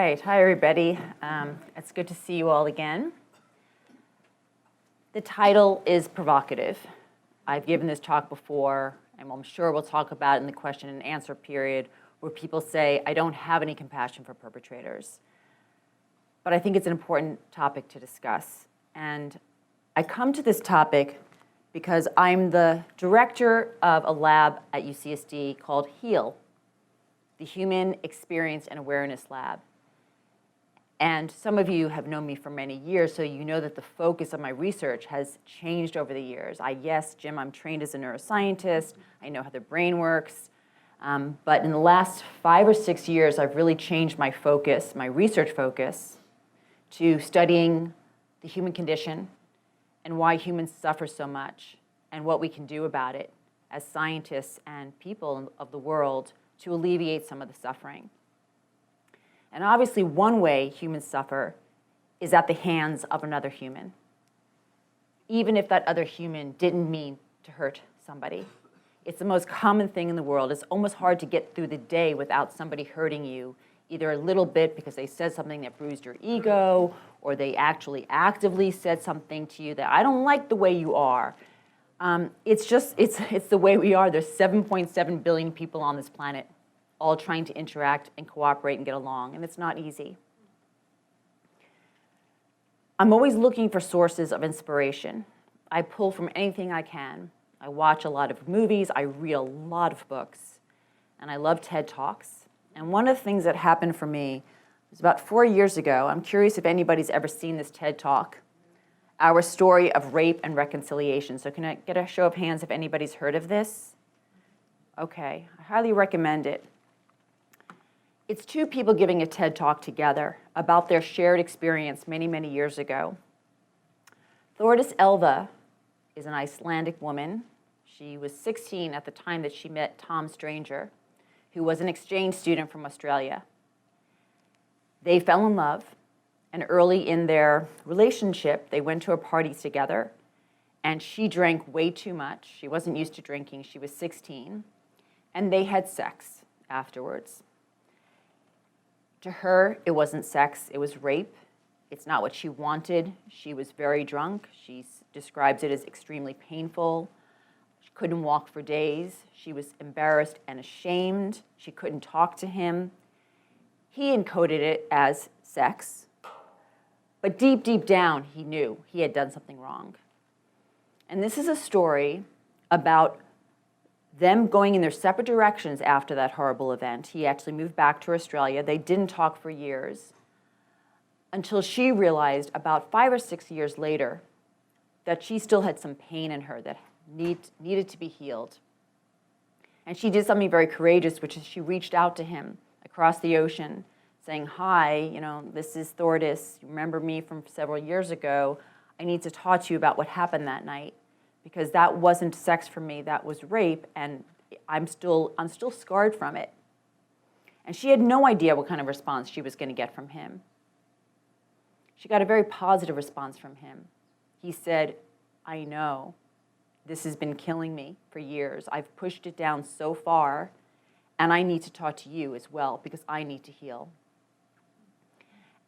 right, hi everybody. It's good to see you all again. The title is provocative. I've given this talk before, and I'm sure we'll talk about it in the question and answer period, where people say, I don't have any compassion for perpetrators. But I think it's an important topic to discuss. And I come to this topic because I'm the director of a lab at UCSD called HEAL, the Human Experience and Awareness Lab. And some of you have known me for many years, so you know that the focus of my research has changed over the years. Yes, Jim, I'm trained as a neuroscientist. I know how the brain works. But in the last 5 or 6 years, I've really changed my focus, my research focus, to studying the human condition and why humans suffer so much and what we can do about it as scientists and people of the world to alleviate some of the suffering. And obviously, one way humans suffer is at the hands of another human, even if that other human didn't mean to hurt somebody. It's the most common thing in the world. It's almost hard to get through the day without somebody hurting you, either a little bit because they said something that bruised your ego, or they actually actively said something to you that, I don't like the way you are. It's the way we are. There's 7.7 billion people on this planet, all trying to interact and cooperate and get along, and it's not easy. I'm always looking for sources of inspiration. I pull from anything I can. I watch a lot of movies, I read a lot of books, and I love TED Talks. And one of the things that happened for me was about 4 years ago. I'm curious if anybody's ever seen this TED Talk, Our Story of Rape and Reconciliation. So can I get a show of hands if anybody's heard of this? Okay, I highly recommend it. It's two people giving a TED Talk together about their shared experience many, many years ago. Thordis Elva is an Icelandic woman. She was 16 at the time that she met Tom Stranger, who was an exchange student from Australia. They fell in love, and early in their relationship, they went to a party together, and she drank way too much. She wasn't used to drinking. She was 16, and they had sex afterwards. To her, it wasn't sex, it was rape. It's not what she wanted. She was very drunk. She describes it as extremely painful. She couldn't walk for days. She was embarrassed and ashamed. She couldn't talk to him. He encoded it as sex, but deep, deep down, he knew he had done something wrong. And this is a story about them going in their separate directions after that horrible event. He actually moved back to Australia. They didn't talk for years until she realized about 5 or 6 years later that she still had some pain in her that needed to be healed. And she did something very courageous, which is she reached out to him across the ocean saying, hi, this is Thordis. You remember me from several years ago. I need to talk to you about what happened that night, because that wasn't sex for me, that was rape, and I'm still scarred from it. And she had no idea what kind of response she was going to get from him. She got a very positive response from him. He said, I know, this has been killing me for years. I've pushed it down so far, and I need to talk to you as well, because I need to heal.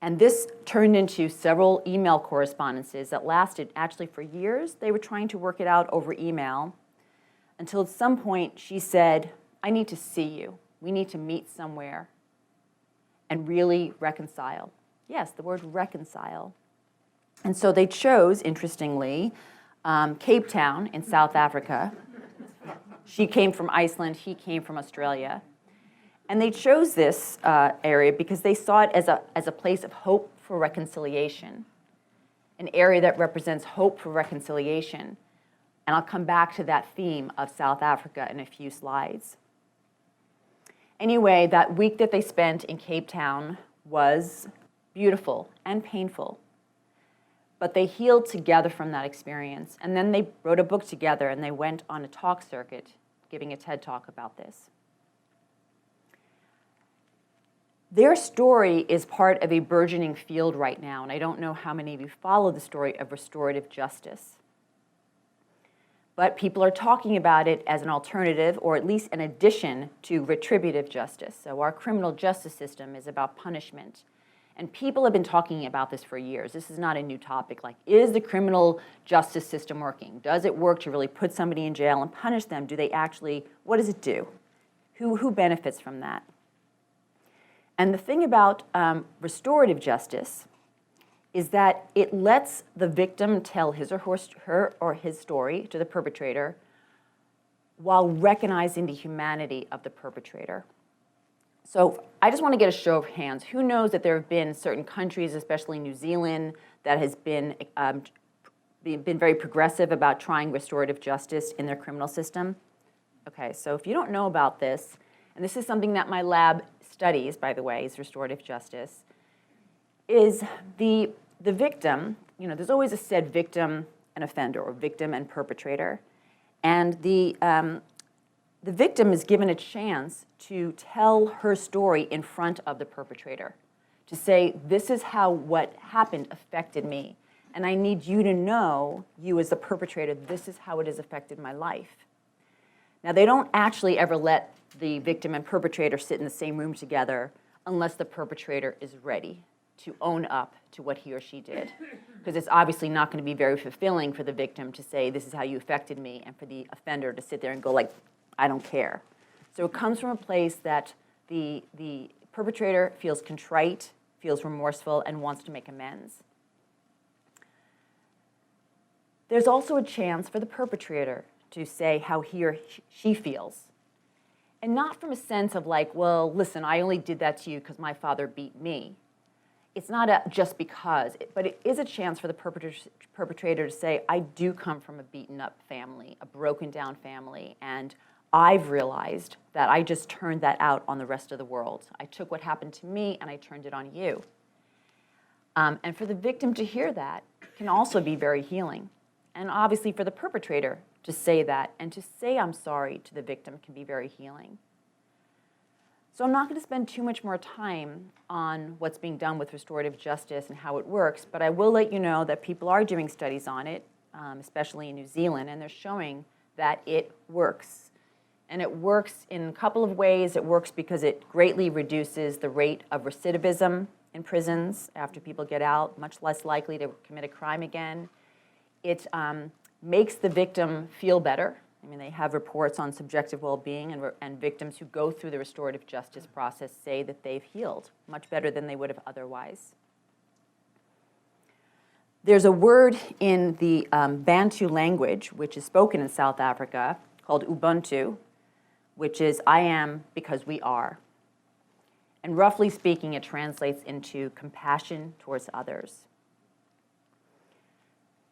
And this turned into several email correspondences that lasted actually for years. They were trying to work it out over email until at some point she said, I need to see you. We need to meet somewhere and really reconcile. Yes, the word reconcile. And so they chose, interestingly, Cape Town in South Africa. She came from Iceland, he came from Australia. And they chose this area because they saw it as a place of hope for reconciliation, an area that represents hope for reconciliation. And I'll come back to that theme of South Africa in a few slides. Anyway, that week that they spent in Cape Town was beautiful and painful. But they healed together from that experience. And then they wrote a book together and they went on a talk circuit, giving a TED Talk about this. Their story is part of a burgeoning field right now, and I don't know how many of you follow the story of restorative justice. But people are talking about it as an alternative, or at least an addition to retributive justice. So our criminal justice system is about punishment. And people have been talking about this for years. This is not a new topic. Like, is the criminal justice system working? Does it work to really put somebody in jail and punish them? Do they actually, what does it do? Who benefits from that? And the thing about restorative justice is that it lets the victim tell his or her or his story to the perpetrator while recognizing the humanity of the perpetrator. So I just want to get a show of hands. Who knows that there have been certain countries, especially New Zealand, that has been very progressive about trying restorative justice in their criminal system? Okay, so if you don't know about this, and this is something that my lab studies, by the way, is restorative justice, is the victim, there's always a said victim and offender, or victim and perpetrator. And the victim is given a chance to tell her story in front of the perpetrator, to say, this is how what happened affected me. And I need you to know, you as the perpetrator, this is how it has affected my life. Now, they don't actually ever let the victim and perpetrator sit in the same room together unless the perpetrator is ready to own up to what he or she did. Because it's obviously not going to be very fulfilling for the victim to say, this is how you affected me, and for the offender to sit there and go like, I don't care. So it comes from a place that the perpetrator feels contrite, feels remorseful, and wants to make amends. There's also a chance for the perpetrator to say how he or she feels. And not from a sense of like, well, listen, I only did that to you because my father beat me. It's not just because, but it is a chance for the perpetrator to say, I do come from a beaten up family, a broken down family, and I've realized that I just turned that out on the rest of the world. I took what happened to me and I turned it on you. And for the victim to hear that can also be very healing. And obviously for the perpetrator to say that and to say I'm sorry to the victim can be very healing. So I'm not going to spend too much more time on what's being done with restorative justice and how it works, but I will let you know that people are doing studies on it, especially in New Zealand, and they're showing that it works. And it works in a couple of ways. It works because it greatly reduces the rate of recidivism in prisons after people get out, much less likely to commit a crime again. It makes the victim feel better. I mean, they have reports on subjective well-being, and victims who go through the restorative justice process say that they've healed much better than they would have otherwise. There's a word in the Bantu language, which is spoken in South Africa, called Ubuntu, which is I am because we are. And roughly speaking, it translates into compassion towards others.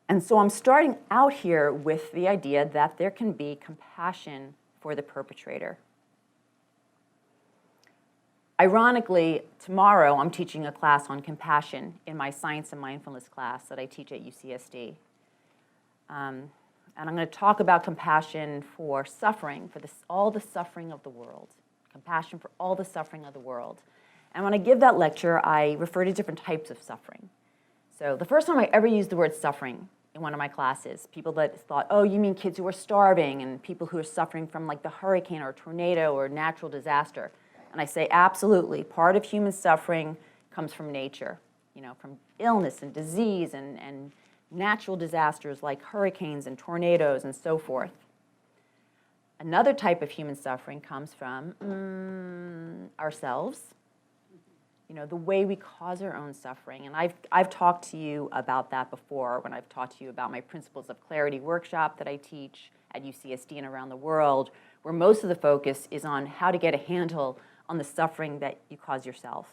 And so I'm starting out here with the idea that there can be compassion for the perpetrator. Ironically, tomorrow I'm teaching a class on compassion in my science and mindfulness class that I teach at UCSD. And I'm going to talk about compassion for suffering, for all the suffering of the world. Compassion for all the suffering of the world. And when I give that lecture, I refer to different types of suffering. So the first time I ever used the word suffering in one of my classes, people that thought, oh, you mean kids who are starving and people who are suffering from like the hurricane or tornado or natural disaster. And I say, absolutely, part of human suffering comes from nature, from illness and disease and natural disasters like hurricanes and tornadoes and so forth. Another type of human suffering comes from ourselves, the way we cause our own suffering. And I've talked to you about that before when I've talked to you about my Principles of Clarity workshop that I teach at UCSD and around the world, where most of the focus is on how to get a handle on the suffering that you cause yourself.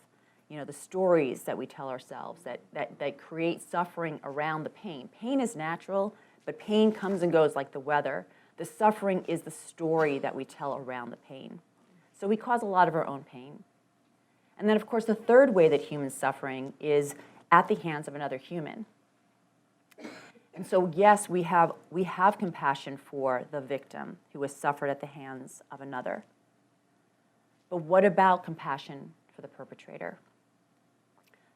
The stories that we tell ourselves that create suffering around the pain. Pain is natural, but pain comes and goes like the weather. The suffering is the story that we tell around the pain. So we cause a lot of our own pain. And then, of course, the third way that human suffering is at the hands of another human. And so, yes, we have compassion for the victim who has suffered at the hands of another. But what about compassion for the perpetrator?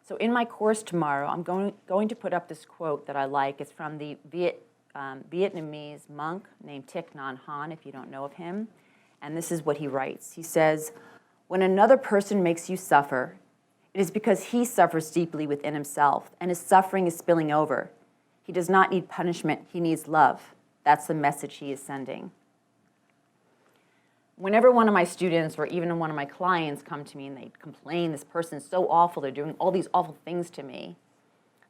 So in my course tomorrow, I'm going to put up this quote that I like. It's from the Vietnamese monk named Thich Nhat Hanh, if you don't know of him. And this is what he writes. He says, when another person makes you suffer, It is because he suffers deeply within himself, and his suffering is spilling over. He does not need punishment, he needs love. That's the message he is sending. Whenever one of my students or even one of my clients come to me and they complain, this person's so awful, they're doing all these awful things to me,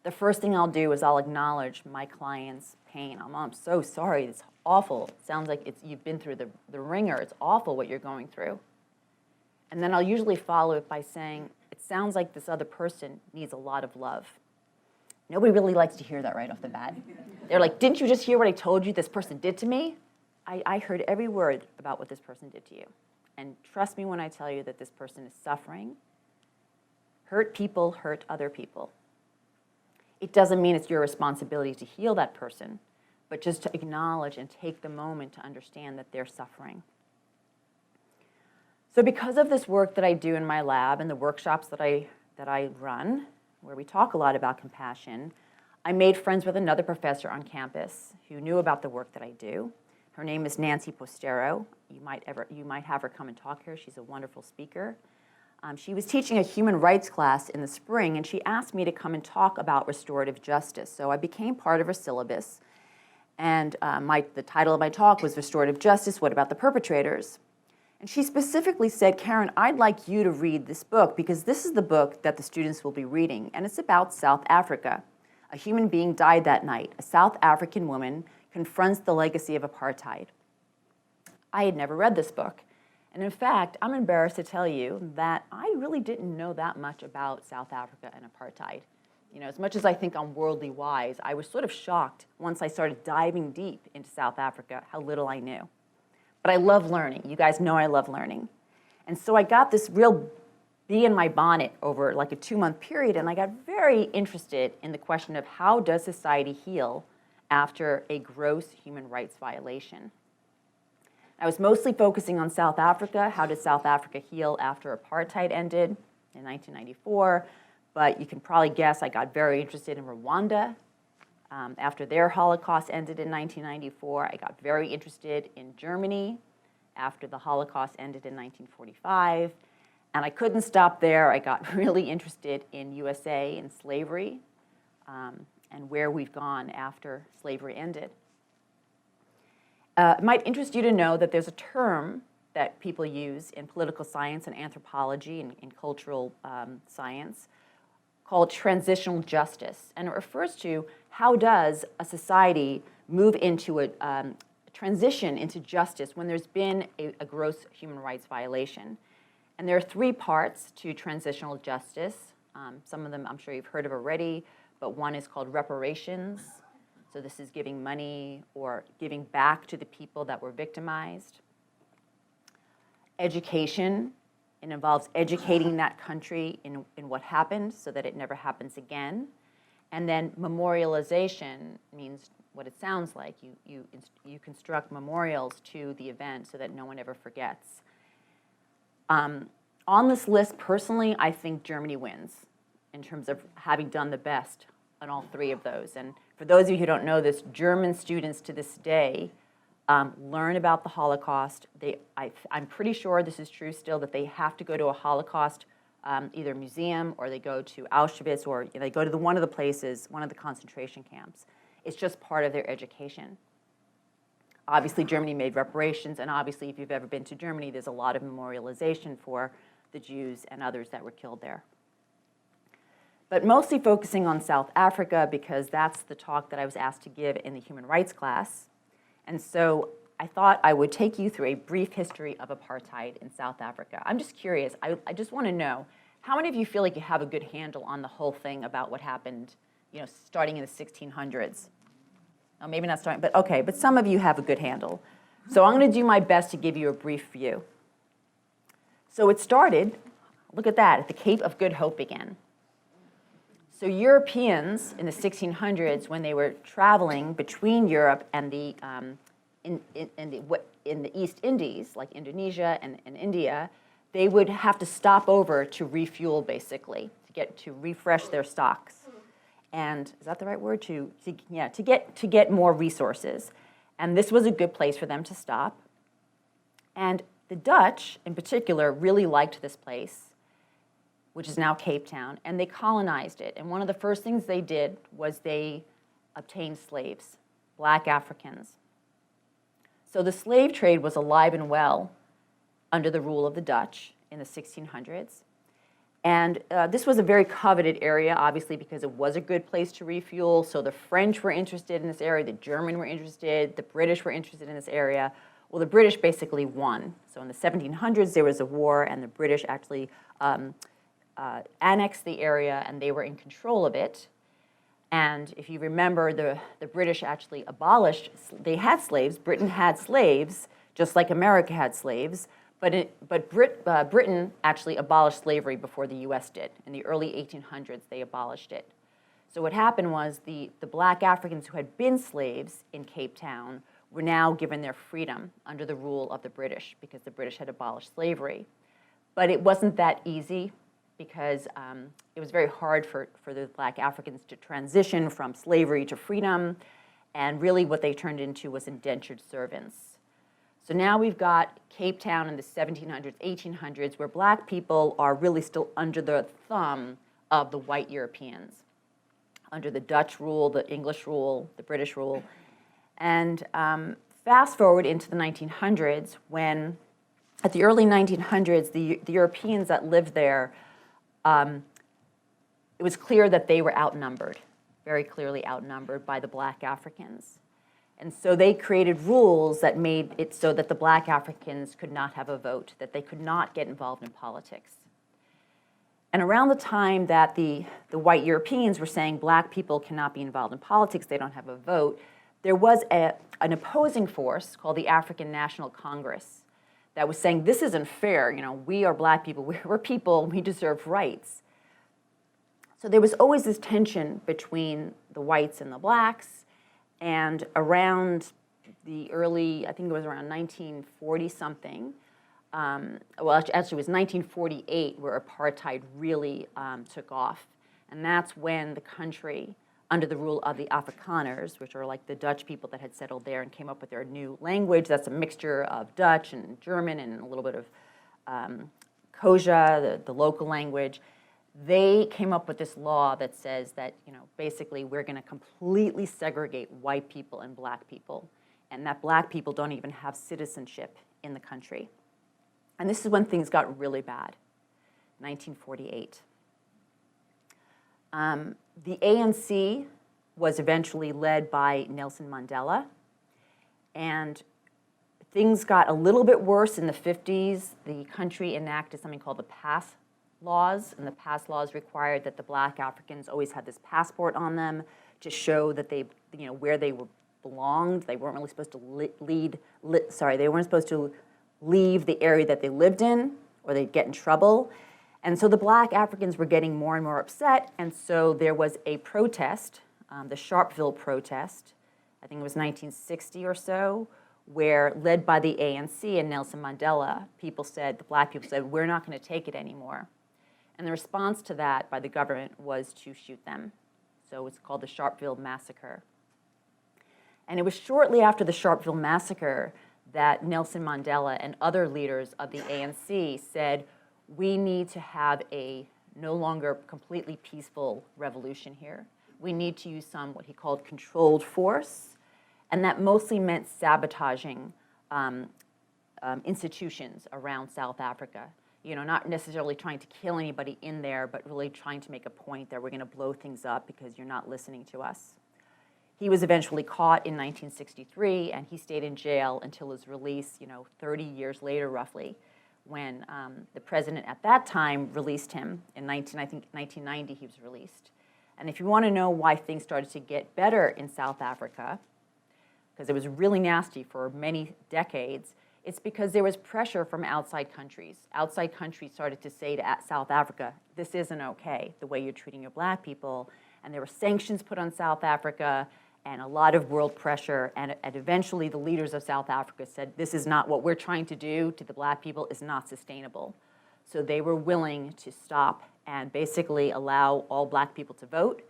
the first thing I'll do is I'll acknowledge my client's pain. I'm so sorry, it's awful. It sounds like you've been through the ringer. It's awful what you're going through. And then I'll usually follow it by saying, it sounds like this other person needs a lot of love. Nobody really likes to hear that right off the bat. They're like, didn't you just hear what I told you this person did to me? I heard every word about what this person did to you. And trust me when I tell you that this person is suffering. Hurt people hurt other people. It doesn't mean it's your responsibility to heal that person, but just to acknowledge and take the moment to understand that they're suffering. So because of this work that I do in my lab and the workshops that I run, where we talk a lot about compassion, I made friends with another professor on campus who knew about the work that I do. Her name is Nancy Postero. You might have her come and talk here. She's a wonderful speaker. She was teaching a human rights class in the spring, and she asked me to come and talk about restorative justice. So I became part of her syllabus, and the title of my talk was Restorative Justice, What About the Perpetrators? And she specifically said, Karen, I'd like you to read this book because this is the book that the students will be reading, and it's about South Africa. A human being died that night. A South African woman confronts the legacy of apartheid. I had never read this book. And in fact, I'm embarrassed to tell you that I really didn't know that much about South Africa and apartheid. You know, as much as I think I'm worldly wise, I was sort of shocked once I started diving deep into South Africa, how little I knew. But I love learning. You guys know I love learning. And so I got this real bee in my bonnet over like a 2-month period, and I got very interested in the question of how does society heal after a gross human rights violation. I was mostly focusing on South Africa. How did South Africa heal after apartheid ended in 1994? But you can probably guess I got very interested in Rwanda. After their Holocaust ended in 1994, I got very interested in Germany after the Holocaust ended in 1945. And I couldn't stop there. I got really interested in USA and slavery and where we've gone after slavery ended. It might interest you to know that there's a term that people use in political science and anthropology and in cultural science called transitional justice. And it refers to how does a society move into a transition into justice when there's been a gross human rights violation. And there are 3 parts to transitional justice. Some of them I'm sure you've heard of already, but one is called reparations. So this is giving money or giving back to the people that were victimized. Education, it involves educating that country in what happened so that it never happens again. And then memorialization means what it sounds like. You construct memorials to the event so that no one ever forgets. On this list, personally, I think Germany wins in terms of having done the best on all 3 of those. And for those of you who don't know this, German students to this day learn about the Holocaust. I'm pretty sure this is true still, that they have to go to a Holocaust either museum or they go to Auschwitz or they go to one of the places, one of the concentration camps. It's just part of their education. Obviously, Germany made reparations, and obviously, if you've ever been to Germany, there's a lot of memorialization for the Jews and others that were killed there. But mostly focusing on South Africa because that's the talk that I was asked to give in the human rights class. And so I thought I would take you through a brief history of apartheid in South Africa. I'm just curious. I just want to know, how many of you feel like you have a good handle on the whole thing about what happened, starting in the 1600s? Oh, maybe not starting, but okay, but some of you have a good handle. So I'm going to do my best to give you a brief view. So it started, look at that, at the Cape of Good Hope again. So Europeans in the 1600s, when they were traveling between Europe and the in the East Indies, like Indonesia and India, they would have to stop over to refuel, basically, to refresh their stocks. And is that the right word? To get more resources. And this was a good place for them to stop. And the Dutch, in particular, really liked this place, which is now Cape Town, and they colonized it. And one of the first things they did was they obtained slaves, black Africans. So the slave trade was alive and well under the rule of the Dutch in the 1600s. And this was a very coveted area, obviously, because it was a good place to refuel. So the French were interested in this area, the German were interested, the British were interested in this area. Well, the British basically won. So in the 1700s, there was a war, and the British actually annexed the area, and they were in control of it. And if you remember, the British actually abolished, they had slaves, Britain had slaves, just like America had slaves, but Britain actually abolished slavery before the US did. In the early 1800s, they abolished it. So what happened was the black Africans who had been slaves in Cape Town were now given their freedom under the rule of the British, because the British had abolished slavery. But it wasn't that easy, because it was very hard for the black Africans to transition from slavery to freedom, and really what they turned into was indentured servants. So now we've got Cape Town in the 1700s, 1800s, where black people are really still under the thumb of the white Europeans, under the Dutch rule, the English rule, the British rule. And fast forward into the 1900s, when at the early 1900s, the Europeans that lived there, it was clear that they were outnumbered, very clearly outnumbered by the black Africans. And so they created rules that made it so that the black Africans could not have a vote, that they could not get involved in politics. And around the time that the white Europeans were saying black people cannot be involved in politics, they don't have a vote, there was an opposing force called the African National Congress that was saying, this isn't fair, we are black people, we're people, we deserve rights. So there was always this tension between the whites and the blacks, and around the early, I think it was around 1940-something, well, actually it was 1948 where apartheid really took off. And that's when the country, under the rule of the Afrikaners, which are like the Dutch people that had settled there and came up with their new language, that's a mixture of Dutch and German and a little bit of Xhosa, the local language. They came up with this law that says that, basically we're going to completely segregate white people and black people, and that black people don't even have citizenship in the country. And this is when things got really bad, 1948. The ANC was eventually led by Nelson Mandela, and things got a little bit worse in the 50s. The country enacted something called the Pass Laws, and the Pass Laws required that the black Africans always had this passport on them to show that they, where they belonged. They weren't really supposed to they weren't supposed to leave the area that they lived in, or they'd get in trouble. And so the black Africans were getting more and more upset, and so there was a protest, the Sharpeville protest, I think it was 1960 or so, where, led by the ANC and Nelson Mandela, the black people said, we're not going to take it anymore. And the response to that by the government was to shoot them. So it's called the Sharpeville Massacre. And it was shortly after the Sharpeville Massacre that Nelson Mandela and other leaders of the ANC said, we need to have a no longer completely peaceful revolution here. We need to use some, what he called, controlled force, and that mostly meant sabotaging institutions around South Africa. Not necessarily trying to kill anybody in there, but really trying to make a point that we're going to blow things up because you're not listening to us. He was eventually caught in 1963, and he stayed in jail until his release, 30 years later, roughly, when the president at that time released him. In 1990, he was released. And if you want to know why things started to get better in South Africa, because it was really nasty for many decades, it's because there was pressure from outside countries. Outside countries started to say to South Africa, this isn't okay, the way you're treating your black people. And there were sanctions put on South Africa, and a lot of world pressure, and eventually the leaders of South Africa said, this is not what we're trying to do to the black people, is not sustainable. So they were willing to stop and basically allow all black people to vote.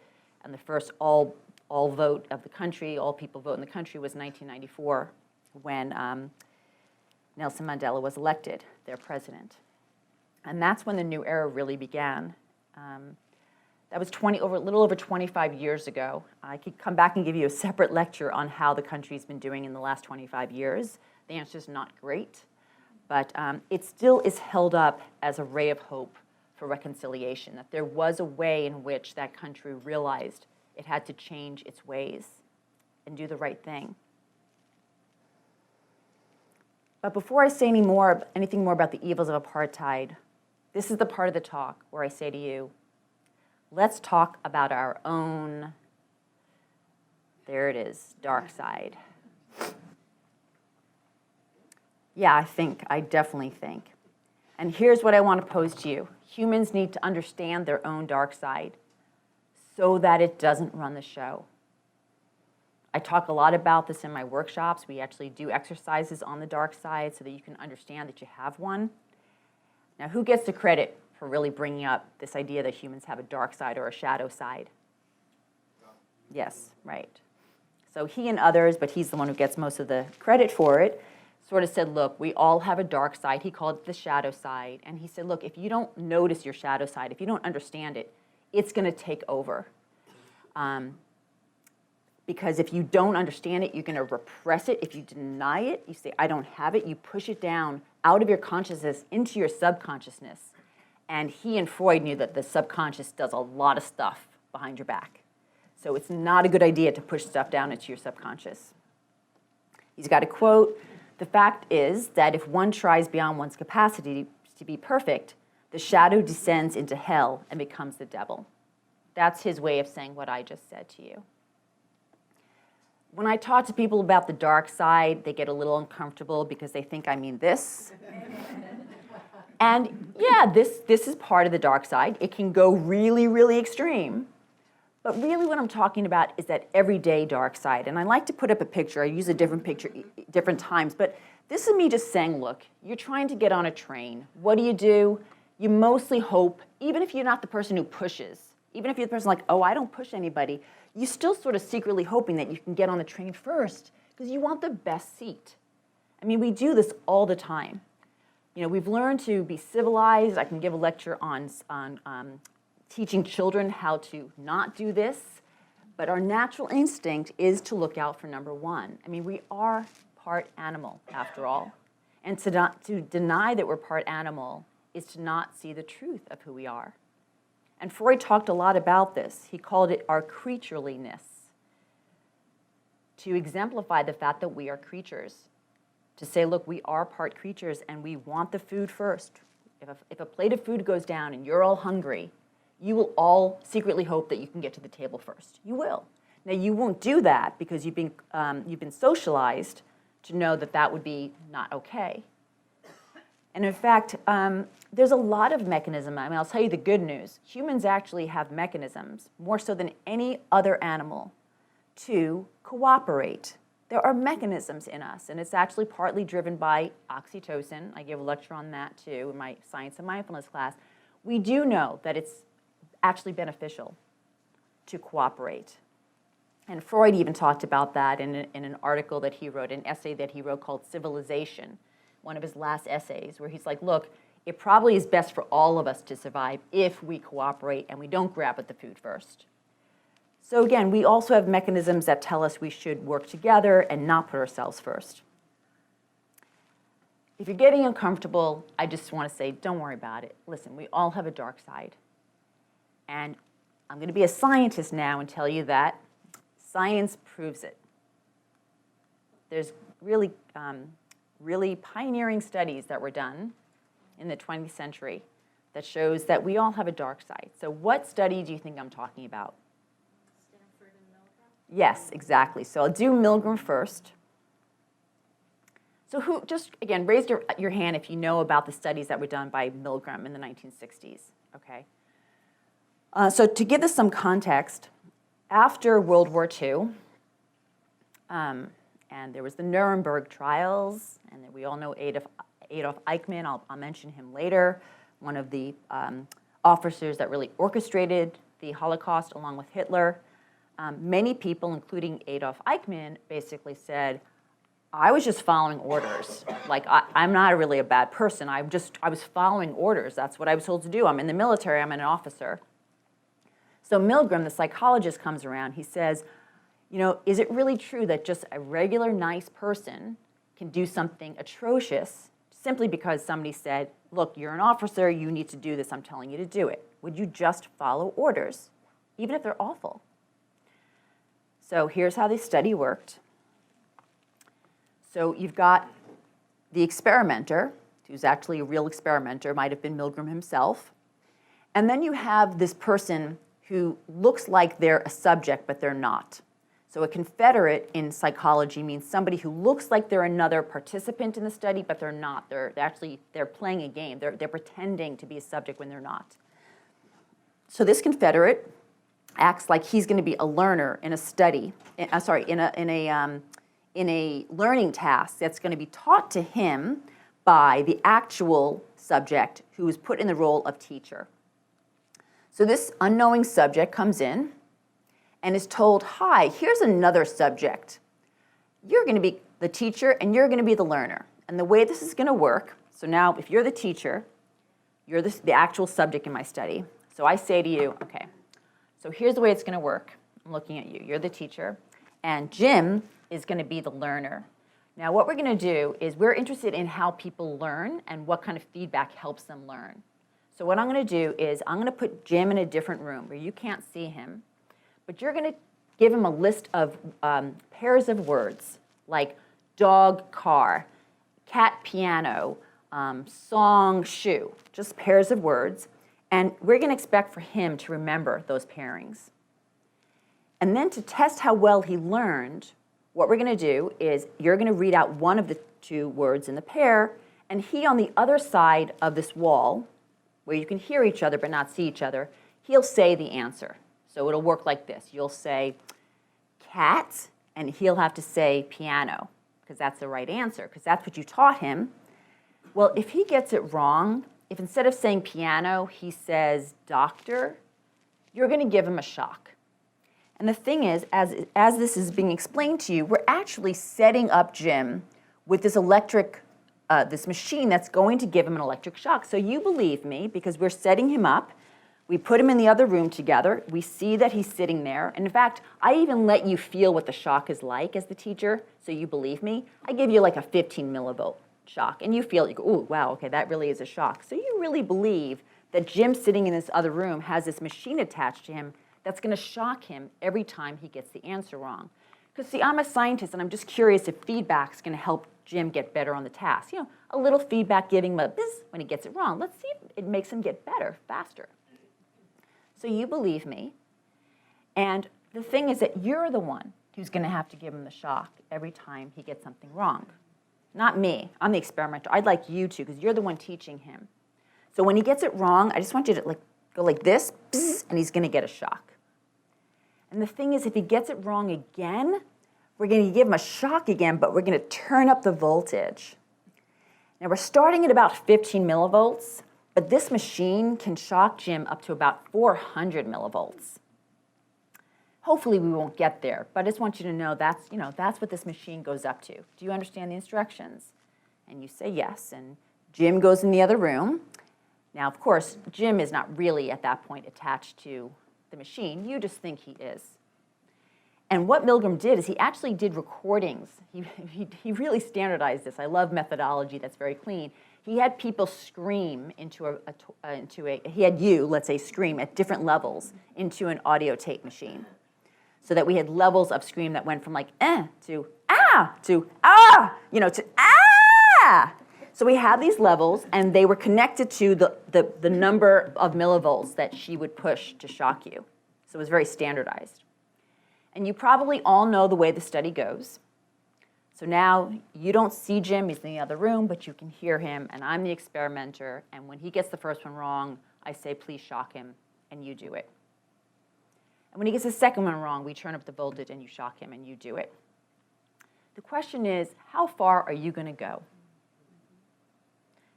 And the first all vote of the country, all people vote in the country, was 1994, when Nelson Mandela was elected their president. And that's when the new era really began. That was a little over 25 years ago. I could come back and give you a separate lecture on how the country's been doing in the last 25 years. The answer is not great, but it still is held up as a ray of hope for reconciliation, that there was a way in which that country realized it had to change its ways and do the right thing. But before I say anything more about the evils of apartheid, this is the part of the talk where I say to you, let's talk about our own, there it is, dark side. Yeah, I definitely think. And here's what I want to pose to you. Humans need to understand their own dark side so that it doesn't run the show. I talk a lot about this in my workshops. We actually do exercises on the dark side so that you can understand that you have one. Now, who gets the credit for really bringing up this idea that humans have a dark side or a shadow side? Yes, right. So he and others, but he's the one who gets most of the credit for it, sort of said, look, we all have a dark side. He called it the shadow side. And he said, look, if you don't notice your shadow side, if you don't understand it, it's going to take over. Because if you don't understand it, you're going to repress it. If you deny it, you say, I don't have it, you push it down out of your consciousness into your subconsciousness. And he and Freud knew that the subconscious does a lot of stuff behind your back. So it's not a good idea to push stuff down into your subconscious. He's got a quote, the fact is that if one tries beyond one's capacity to be perfect, the shadow descends into hell and becomes the devil. That's his way of saying what I just said to you. When I talk to people about the dark side, they get a little uncomfortable because they think I mean this. And yeah, this is part of the dark side. It can go really, really extreme. But really what I'm talking about is that everyday dark side. And I like to put up a picture. I use a different picture different times. But this is me just saying, look, you're trying to get on a train. What do? You mostly hope, even if you're not the person who pushes, even if you're the person like, oh, I don't push anybody, you still sort of secretly hoping that you can get on the train first because you want the best seat. I mean, we do this all the time. You know, we've learned to be civilized. I can give a lecture on teaching children how to not do this. But our natural instinct is to look out for number one. I mean, we are part animal, after all. And to deny that we're part animal is to not see the truth of who we are. And Freud talked a lot about this. He called it our creatureliness, to exemplify the fact that we are creatures. To say, look, we are part creatures and we want the food first. If a plate of food goes down and you're all hungry, you will all secretly hope that you can get to the table first. You will. Now, you won't do that because you've been socialized to know that that would be not okay. And in fact, there's a lot of mechanism. I mean, I'll tell you the good news. Humans actually have mechanisms, more so than any other animal, to cooperate. There are mechanisms in us, and it's actually partly driven by oxytocin. I give a lecture on that too in my science and mindfulness class. We do know that it's actually beneficial to cooperate. And Freud even talked about that in an article that he wrote, an essay that he wrote called Civilization, one of his last essays, where he's like, look, it probably is best for all of us to survive if we cooperate and we don't grab at the food first. So again, we also have mechanisms that tell us we should work together and not put ourselves first. If you're getting uncomfortable, I just want to say, don't worry about it. Listen, we all have a dark side. And I'm going to be a scientist now and tell you that science proves it. There's really, really pioneering studies that were done in the 20th century that shows that we all have a dark side. So what study do you think I'm talking about? Stanford and Milgram? Yes, exactly. So I'll do Milgram first. So who, just again, raise your hand if you know about the studies that were done by Milgram in the 1960s, okay? So to give this some context, after World War II, and there was the Nuremberg trials, and we all know Adolf Eichmann, I'll mention him later, one of the officers that really orchestrated the Holocaust along with Hitler. Many people, including Adolf Eichmann, basically said, I was just following orders. Like, I'm not really a bad person. I was following orders. That's what I was told to do. I'm in the military. I'm an officer. So Milgram, the psychologist, comes around. He says, you know, is it really true that just a regular nice person can do something atrocious simply because somebody said, look, you're an officer, you need to do this, I'm telling you to do it? Would you just follow orders, even if they're awful? So here's how the study worked. So you've got the experimenter, who's actually a real experimenter, might have been Milgram himself. And then you have this person who looks like they're a subject, but they're not. So a confederate in psychology means somebody who looks like they're another participant in the study, but they're not. They're playing a game. They're pretending to be a subject when they're not. So this confederate acts like he's going to be a learner in a study, in a learning task that's going to be taught to him by the actual subject who is put in the role of teacher. So this unknowing subject comes in and is told, hi, here's another subject. You're going to be the teacher and you're going to be the learner. And the way this is going to work, so now if you're the teacher, you're the actual subject in my study. So I say to you, okay, so here's the way it's going to work. I'm looking at you. You're the teacher. And Jim is going to be the learner. Now what we're going to do is we're interested in how people learn and what kind of feedback helps them learn. So what I'm going to do is I'm going to put Jim in a different room where you can't see him, but you're going to give him a list of pairs of words like dog, car, cat, piano, song, shoe, just pairs of words. And we're going to expect for him to remember those pairings. And then to test how well he learned, what we're going to do is you're going to read out one of the two words in the pair, and he on the other side of this wall, where you can hear each other but not see each other, he'll say the answer. So it'll work like this. You'll say cat, and he'll have to say piano, because that's the right answer, because that's what you taught him. Well, if he gets it wrong, if instead of saying piano, he says doctor, you're going to give him a shock. And the thing is, as this is being explained to you, we're actually setting up Jim with this this machine that's going to give him an electric shock. So you believe me, because we're setting him up. We put him in the other room together. We see that he's sitting there. And in fact, I even let you feel what the shock is like as the teacher, so you believe me. I give you like a 15 millivolt shock, and you feel like, oh, wow, okay, that really is a shock. So you really believe that Jim sitting in this other room has this machine attached to him that's going to shock him every time he gets the answer wrong. Because see, I'm a scientist, and I'm just curious if feedback's going to help Jim get better on the task. You know, a little feedback, giving him a bizz when he gets it wrong. Let's see if it makes him get better, faster. So you believe me, and the thing is that you're the one who's going to have to give him the shock every time he gets something wrong. Not me. I'm the experimenter. I'd like you to, because you're the one teaching him. So when he gets it wrong, I just want you to go like this, bzz, and he's going to get a shock. And the thing is, if he gets it wrong again, we're going to give him a shock again, but we're going to turn up the voltage. Now we're starting at about 15 millivolts, but this machine can shock Jim up to about 400 millivolts. Hopefully we won't get there, but I just want you to know that's what this machine goes up to. Do you understand the instructions? And you say yes, and Jim goes in the other room. Now, of course, Jim is not really at that point attached to the machine. You just think he is. And what Milgram did is he actually did recordings. He really standardized this. I love methodology that's very clean. He had people scream he had you, let's say, scream at different levels into an audio tape machine. So that we had levels of scream that went from like to ah to ah, to ah. So we had these levels, and they were connected to the number of millivolts that she would push to shock you. So it was very standardized. And you probably all know the way the study goes. So now you don't see Jim, he's in the other room, but you can hear him, and I'm the experimenter, and when he gets the first one wrong, I say, please shock him, and you do it. And when he gets the second one wrong, we turn up the voltage, and you shock him, and you do it. The question is, how far are you going to go?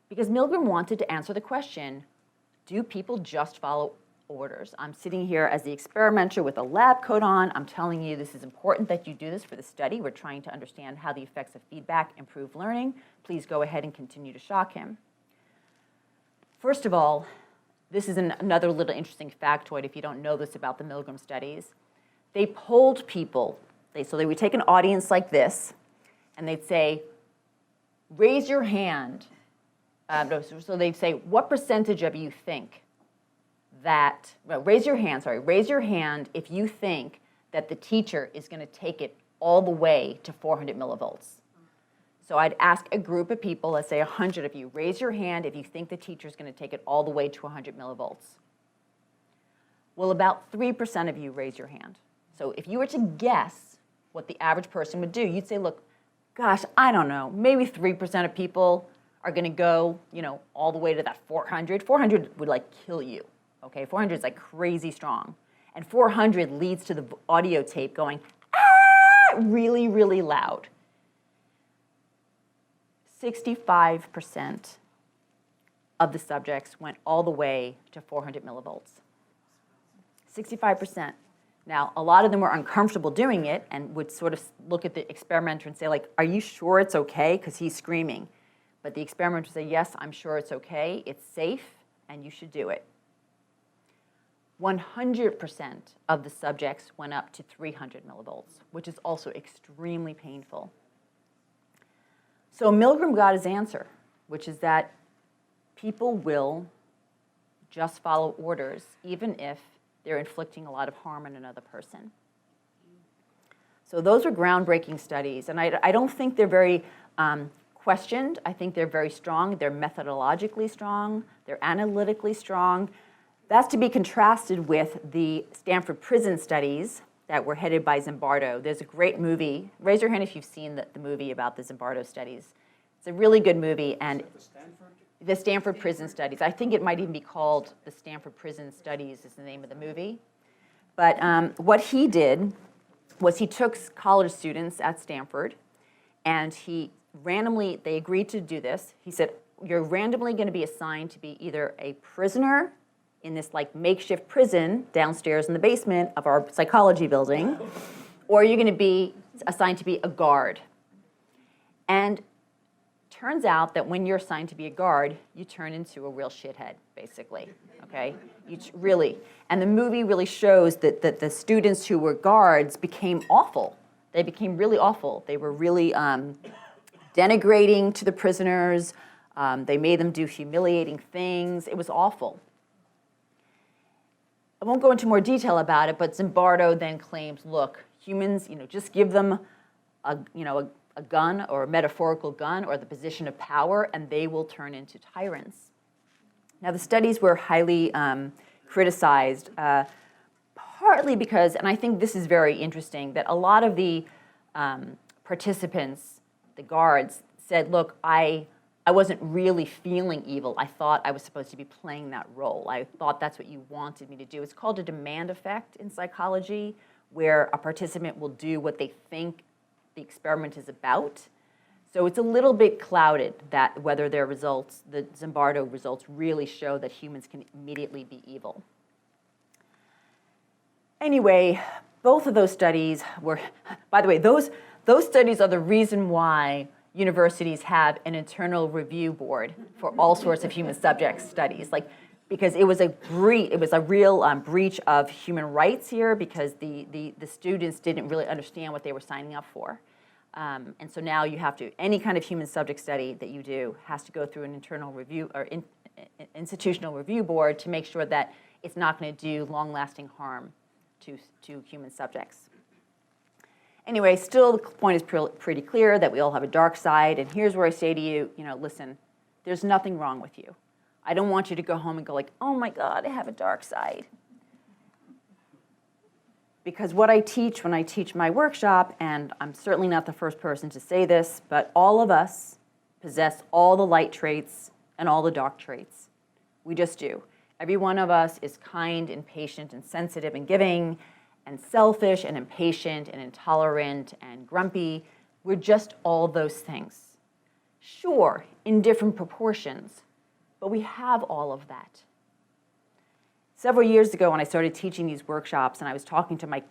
Because Milgram wanted to answer the question, do people just follow orders. I'm sitting here as the experimenter with a lab coat on. I'm telling you this is important that you do this for the study. We're trying to understand how the effects of feedback improve learning. Please go ahead and continue to shock him. First of all, this is another little interesting factoid if you don't know this about the Milgram studies. They polled people. So they would take an audience like this, and they'd say, raise your hand. So they'd say, what percentage of you think that, raise your hand if you think that the teacher is going to take it all the way to 400 millivolts. So I'd ask a group of people, let's say 100 of you, raise your hand if you think the teacher is going to take it all the way to 100 millivolts. Well, about 3% of you raise your hand. So if you were to guess what the average person would do, you'd say, look, gosh, I don't know, maybe 3% of people are going to go, all the way to that 400. 400 would like kill you, okay? 400 is like crazy strong. And 400 leads to the audio tape going, ah, really, really loud. 65% of the subjects went all the way to 400 millivolts. 65%. Now, a lot of them were uncomfortable doing it and would sort of look at the experimenter and say, like, are you sure it's okay? Because he's screaming. But the experimenter would say, yes, I'm sure it's okay. It's safe, and you should do it. 100% of the subjects went up to 300 millivolts, which is also extremely painful. So Milgram got his answer, which is that people will just follow orders, even if they're inflicting a lot of harm on another person. So those are groundbreaking studies, and I don't think they're very questioned. I think they're very strong. They're methodologically strong. They're analytically strong. That's to be contrasted with the Stanford prison studies that were headed by Zimbardo. There's a great movie. Raise your hand if you've seen the movie about the Zimbardo studies. It's a really good movie. And the Stanford prison studies. I think it might even be called the Stanford Prison Studies is the name of the movie. But what he did was he took college students at Stanford, and they agreed to do this. He said, you're randomly going to be assigned to be either a prisoner in this like makeshift prison downstairs in the basement of our psychology building, or you're going to be assigned to be a guard. And turns out that when you're assigned to be a guard, you turn into a real shithead, basically, okay? Really. And the movie really shows that the students who were guards became awful. They became really awful. They were really denigrating to the prisoners. They made them do humiliating things. It was awful. I won't go into more detail about it, but Zimbardo then claims, look, humans, just give them a gun or a metaphorical gun or the position of power, and they will turn into tyrants. Now, the studies were highly criticized, partly because, and I think this is very interesting, that a lot of the participants, the guards, said, look, I wasn't really feeling evil. I thought I was supposed to be playing that role. I thought that's what you wanted me to do. It's called a demand effect in psychology, where a participant will do what they think the experiment is about. So it's a little bit clouded that whether their results, the Zimbardo results, really show that humans can immediately be evil. Anyway, both of those studies were, by the way, those studies are the reason why universities have an internal review board for all sorts of human subject studies, because it was a real breach of human rights here, because the students didn't really understand what they were signing up for. And so now you have to, any kind of human subject study that you do has to go through an internal review or institutional review board to make sure that it's not going to do long-lasting harm to human subjects. Anyway, still the point is pretty clear that we all have a dark side, and here's where I say to you, listen, there's nothing wrong with you. I don't want you to go home and go like, oh my God, I have a dark side. Because what I teach when I teach my workshop, and I'm certainly not the first person to say this, but all of us possess all the light traits and all the dark traits. We just do. Every one of us is kind and patient and sensitive and giving and selfish and impatient and intolerant and grumpy. We're just all those things. Sure, in different proportions, but we have all of that. several years ago when I started teaching these workshops and I was talking to my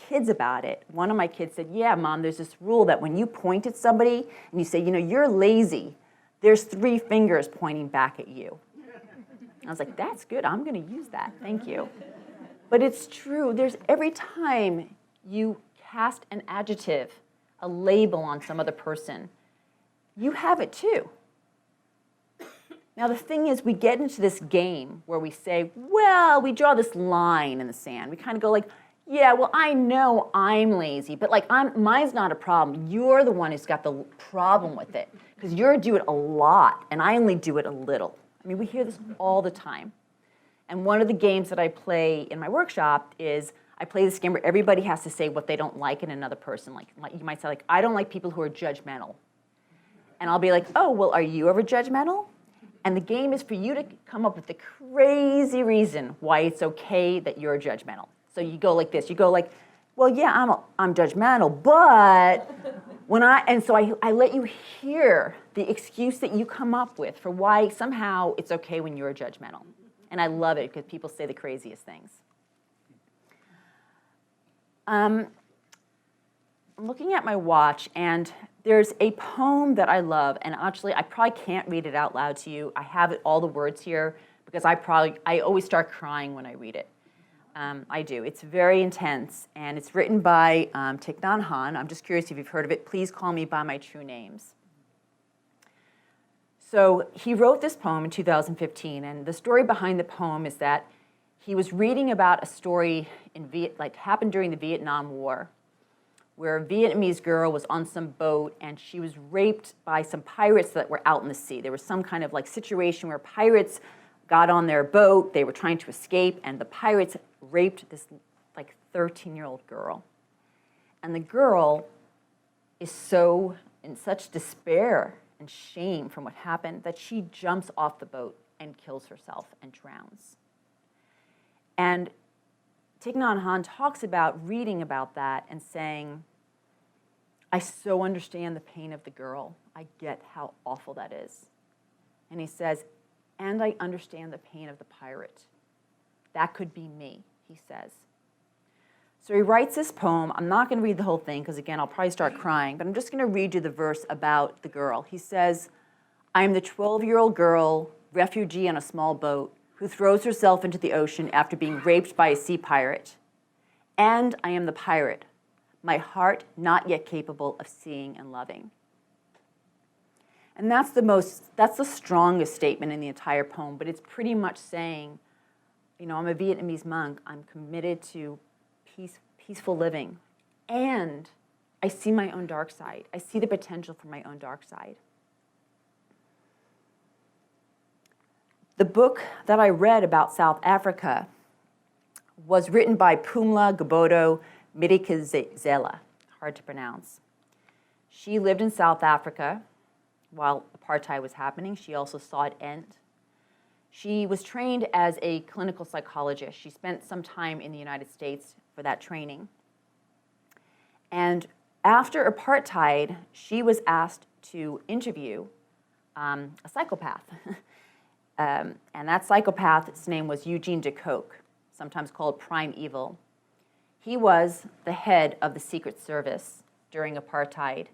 kids about it, one of my kids said, yeah, Mom, there's this rule that when you point at somebody and you say, you're lazy, there's 3 fingers pointing back at you. I was like, that's good, I'm gonna use that, thank you. But it's true, there's every time you cast an adjective, a label on some other person, you have it too. Now the thing is, we get into this game where we say, well, we draw this line in the sand. We kind of go like, yeah, well, I know I'm lazy, but like mine's not a problem. You're the one who's got the problem with it because you do it a lot and I only do it a little. I mean, we hear this all the time. And one of the games that I play in my workshop is I play this game where everybody has to say what they don't like in another person. Like you might say, like, I don't like people who are judgmental. And I'll be like, oh, well, are you ever judgmental? And the game is for you to come up with the crazy reason why it's okay that you're judgmental. So you go like this. You go like, well, yeah, I'm judgmental, but when so I let you hear the excuse that you come up with for why somehow it's okay when you're judgmental. And I love it because people say the craziest things. I'm looking at my watch, and there's a poem that I love, and actually I probably can't read it out loud to you. I have all the words here because I always start crying when I read it. I do. It's very intense, and it's written by Thich Nhat Hanh. I'm just curious if you've heard of it. Please call me by my true names. So he wrote this poem in 2015, and the story behind the poem is that he was reading about a story happened during the Vietnam War, where a Vietnamese girl was on some boat and she was raped by some pirates that were out in the sea. There was some kind of like situation where pirates got on their boat, they were trying to escape, and the pirates raped this like 13-year-old girl. And the girl is so in such despair and shame from what happened that she jumps off the boat and kills herself and drowns. And Thich Nhat Hanh talks about reading about that and saying, I so understand the pain of the girl. I get how awful that is. And he says, and I understand the pain of the pirate. That could be me, he says. So he writes this poem. I'm not going to read the whole thing because, again, I'll probably start crying, but I'm just going to read you the verse about the girl. He says, I am the 12-year-old girl, refugee on a small boat, who throws herself into the ocean after being raped by a sea pirate. And I am the pirate, my heart not yet capable of seeing and loving. And that's the strongest statement in the entire poem, but it's pretty much saying, I'm a Vietnamese monk, I'm committed to peaceful living, and I see my own dark side. I see the potential for my own dark side. The book that I read about South Africa was written by Pumla Gobodo Madikizela, hard to pronounce. She lived in South Africa while apartheid was happening. She also saw it end. She was trained as a clinical psychologist. She spent some time in the United States for that training. And after apartheid, she was asked to interview a psychopath. And that psychopath's name was Eugene de Kock, sometimes called Prime Evil. He was the head of the Secret Service during apartheid,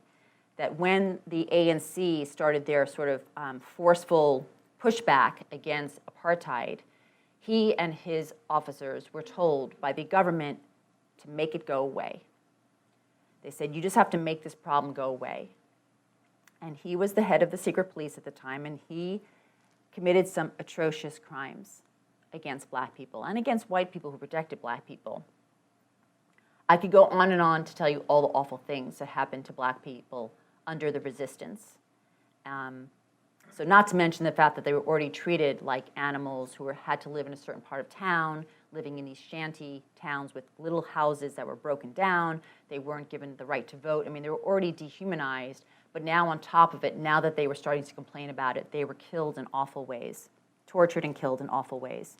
that when the ANC started their sort of forceful pushback against apartheid, he and his officers were told by the government to make it go away. They said, you just have to make this problem go away. And he was the head of the secret police at the time, and he committed some atrocious crimes against black people and against white people who protected black people. I could go on and on to tell you all the awful things that happened to black people under the resistance. So not to mention the fact that they were already treated like animals who had to live in a certain part of town, living in these shanty towns with little houses that were broken down. They weren't given the right to vote. I mean, they were already dehumanized, but now on top of it, now that they were starting to complain about it, they were killed in awful ways, tortured and killed in awful ways.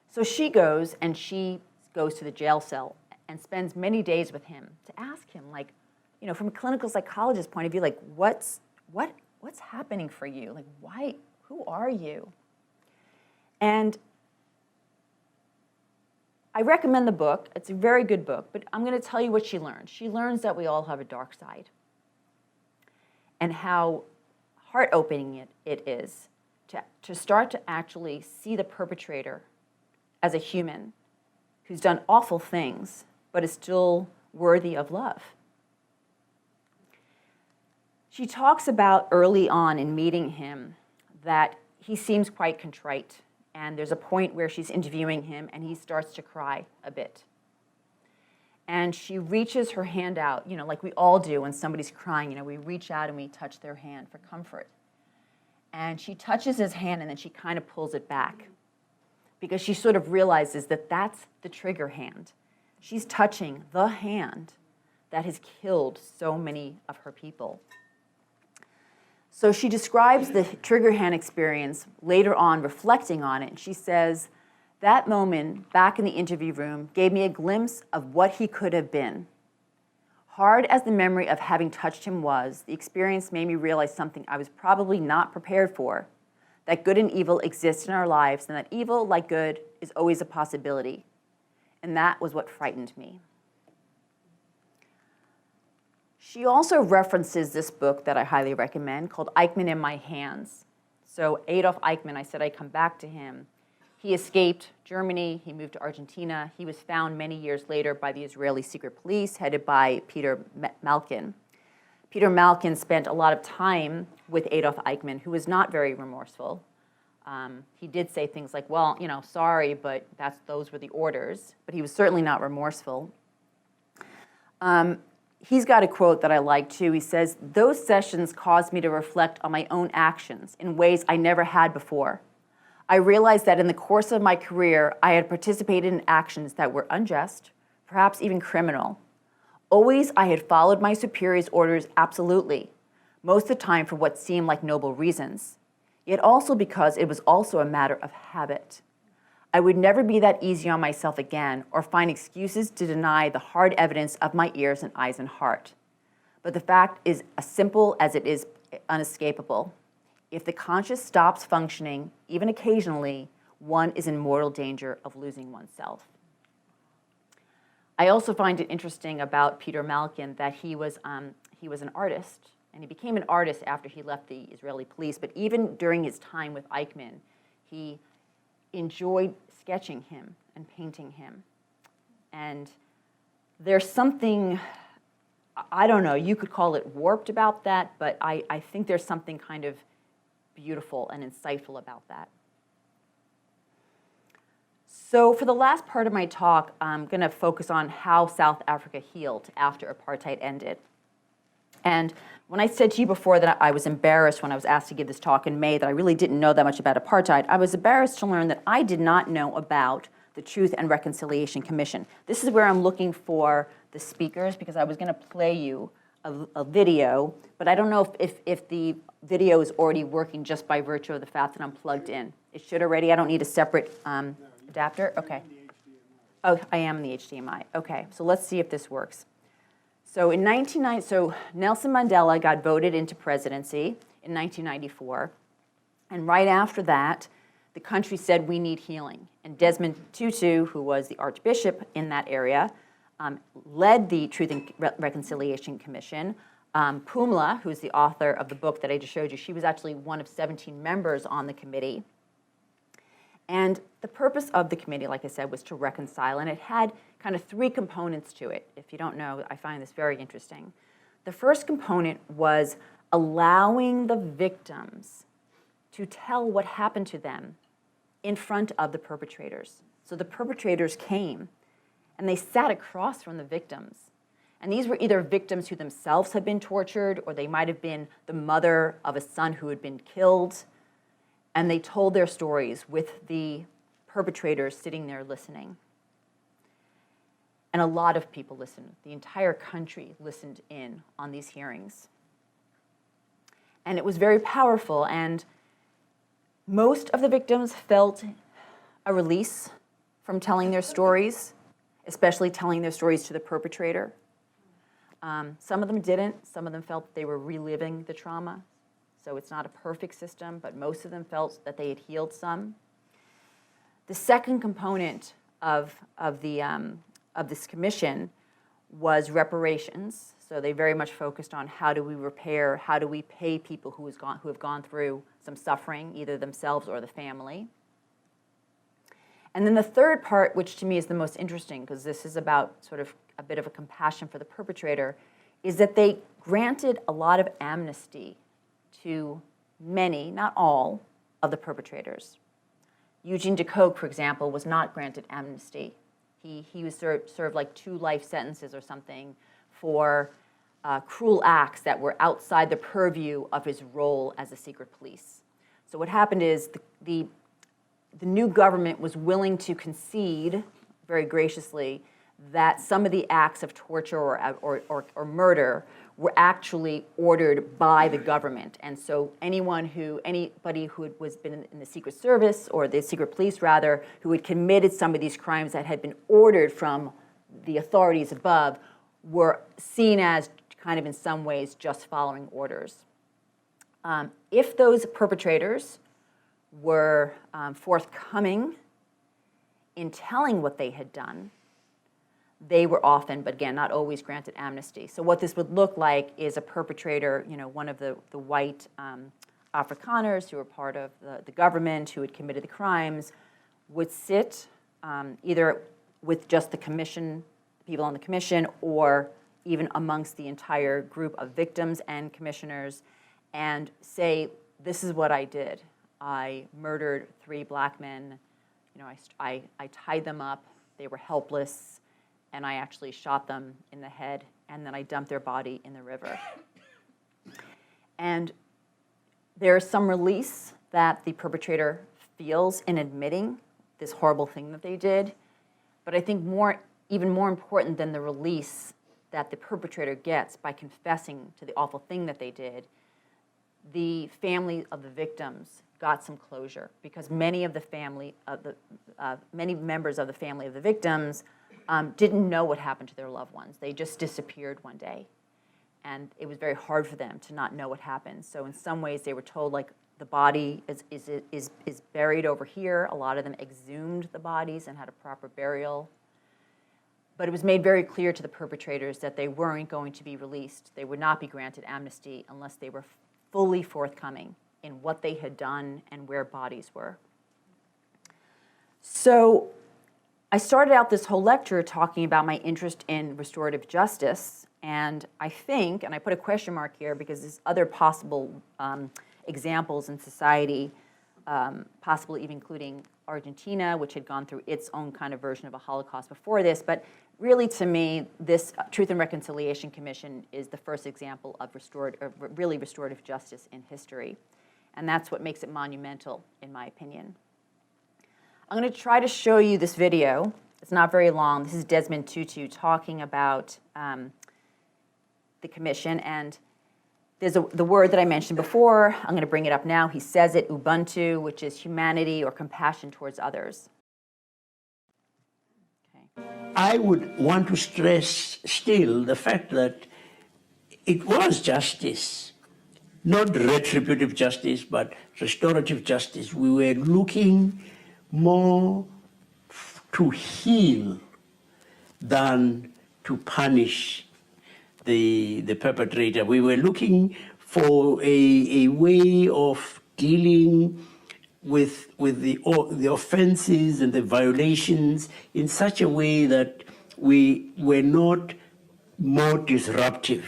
So she goes to the jail cell and spends many days with him to ask him, like, from a clinical psychologist's point of view, like, what's happening for you? Like, why, who are you? And I recommend the book. It's a very good book, but I'm going to tell you what she learns. She learns that we all have a dark side and how heart-opening it is to start to actually see the perpetrator as a human who's done awful things, but is still worthy of love. She talks about early on in meeting him that he seems quite contrite, and there's a point where she's interviewing him and he starts to cry a bit. And she reaches her hand out, like we all do when somebody's crying, we reach out and we touch their hand for comfort. And she touches his hand and then she kind of pulls it back because she sort of realizes that that's the trigger hand. She's touching the hand that has killed so many of her people. So she describes the trigger hand experience later on, reflecting on it. And she says, that moment back in the interview room gave me a glimpse of what he could have been. Hard as the memory of having touched him was, the experience made me realize something I was probably not prepared for, that good and evil exist in our lives, and that evil, like good, is always a possibility. And that was what frightened me. She also references this book that I highly recommend called Eichmann in My Hands. So Adolf Eichmann, I said I'd come back to him. He escaped Germany, he moved to Argentina. He was found many years later by the Israeli secret police, headed by Peter Malkin. Peter Malkin spent a lot of time with Adolf Eichmann, who was not very remorseful. He did say things like, well, sorry, but those were the orders. But he was certainly not remorseful. He's got a quote that I like, too. He says, those sessions caused me to reflect on my own actions in ways I never had before. I realized that in the course of my career, I had participated in actions that were unjust, perhaps even criminal. Always, I had followed my superior's orders absolutely, most of the time for what seemed like noble reasons, yet also because it was also a matter of habit. I would never be that easy on myself again or find excuses to deny the hard evidence of my ears and eyes and heart. But the fact is as simple as it is unescapable. If the conscious stops functioning, even occasionally, one is in mortal danger of losing oneself. I also find it interesting about Peter Malkin that he was an artist, and he became an artist after he left the Israeli police, but even during his time with Eichmann, he enjoyed sketching him and painting him. And there's something, I don't know, you could call it warped about that, but I think there's something kind of beautiful and insightful about that. So for the last part of my talk, I'm going to focus on how South Africa healed after apartheid ended. And when I said to you before that I was embarrassed when I was asked to give this talk in May that I really didn't know that much about apartheid, I was embarrassed to learn that I did not know about the Truth and Reconciliation Commission. This is where I'm looking for the speakers because I was going to play you a video, but I don't know if the video is already working just by virtue of the fact that I'm plugged in. It should already. I don't need a separate adapter. Okay. Oh, I am in the HDMI. Okay, so let's see if this works. So in Nelson Mandela got voted into presidency in 1994, and right after that, the country said we need healing. And Desmond Tutu, who was the Archbishop in that area, led the Truth and Reconciliation Commission. Pumla, who's the author of the book that I just showed you, she was actually one of 17 members on the committee. And the purpose of the committee, like I said, was to reconcile, and it had kind of three components to it. If you don't know, I find this very interesting. The first component was allowing the victims to tell what happened to them in front of the perpetrators. So the perpetrators came, and they sat across from the victims. And these were either victims who themselves had been tortured, or they might have been the mother of a son who had been killed. And they told their stories with the perpetrators sitting there listening. And a lot of people listened. The entire country listened in on these hearings. And it was very powerful, and most of the victims felt a release from telling their stories, especially telling their stories to the perpetrator. Some of them didn't. Some of them felt they were reliving the trauma. So it's not a perfect system, but most of them felt that they had healed some. The second component of this commission was reparations. So they very much focused on how do we repair, how do we pay people who have gone through some suffering, either themselves or the family. And then the third part, which to me is the most interesting, because this is about sort of a bit of a compassion for the perpetrator, is that they granted a lot of amnesty to many, not all, of the perpetrators. Eugene de Kock, for example, was not granted amnesty. He was served like 2 life sentences or something for cruel acts that were outside the purview of his role as a secret police. So what happened is the new government was willing to concede, very graciously, that some of the acts of torture or murder were actually ordered by the government. And so anybody who was been in the Secret Service, or the secret police rather, who had committed some of these crimes that had been ordered from the authorities above, were seen as kind of in some ways just following orders. If those perpetrators were forthcoming in telling what they had done, they were often, but again, not always, granted amnesty. So what this would look like is a perpetrator, one of the white Afrikaners who were part of the government, who had committed the crimes, would sit either with just the commission, people on the commission, or even amongst the entire group of victims and commissioners, and say, this is what I did. I murdered 3 black men. I tied them up. They were helpless. And I actually shot them in the head, and then I dumped their body in the river. And there is some release that the perpetrator feels in admitting this horrible thing that they did. But I think even more important than the release that the perpetrator gets by confessing to the awful thing that they did, the family of the victims got some closure, because many members of the family of the victims didn't know what happened to their loved ones. They just disappeared one day. And it was very hard for them to not know what happened. So in some ways they were told, like, the body is buried over here. A lot of them exhumed the bodies and had a proper burial. But it was made very clear to the perpetrators that they weren't going to be released. They would not be granted amnesty unless they were fully forthcoming in what they had done and where bodies were. So I started out this whole lecture talking about my interest in restorative justice, and I think, and I put a question mark here because there's other possible examples in society, possibly even including Argentina, which had gone through its own kind of version of a Holocaust before this, but really to me, this Truth and Reconciliation Commission is the first example of restorative justice in history, and that's what makes it monumental, in my opinion. I'm going to try to show you this video. It's not very long. This is Desmond Tutu talking about the commission, and there's the word that I mentioned before. I'm going to bring it up now. He says it, Ubuntu, which is humanity or compassion towards others. Okay. I would want to stress still the fact that it was justice, not retributive justice, but restorative justice. We were looking more to heal than to punish the perpetrator. We were looking for a way of dealing with the offenses and the violations in such a way that we were not more disruptive,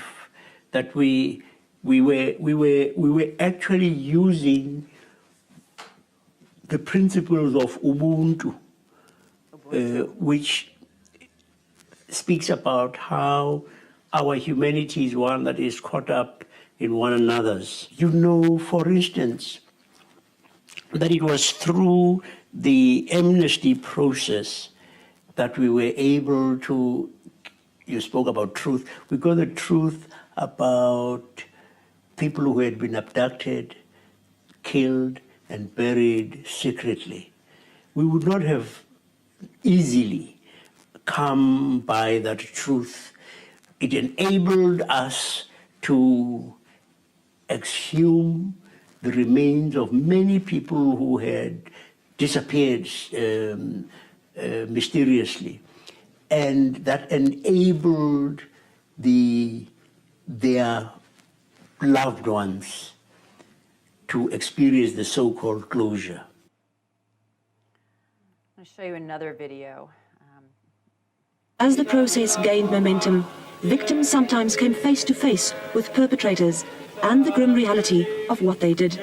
that we were actually using the principles of Ubuntu, which speaks about how our humanity is one that is caught up in one another's. For instance, that it was through the amnesty process that we were able to, you spoke about truth, we got the truth about people who had been abducted, killed, and buried secretly. We would not have easily come by that truth. It enabled us to exhume the remains of many people who had disappeared mysteriously. And that enabled their loved ones to experience the so-called closure. I'm going to show you another video. As the process gained momentum, victims sometimes came face to face with perpetrators and the grim reality of what they did.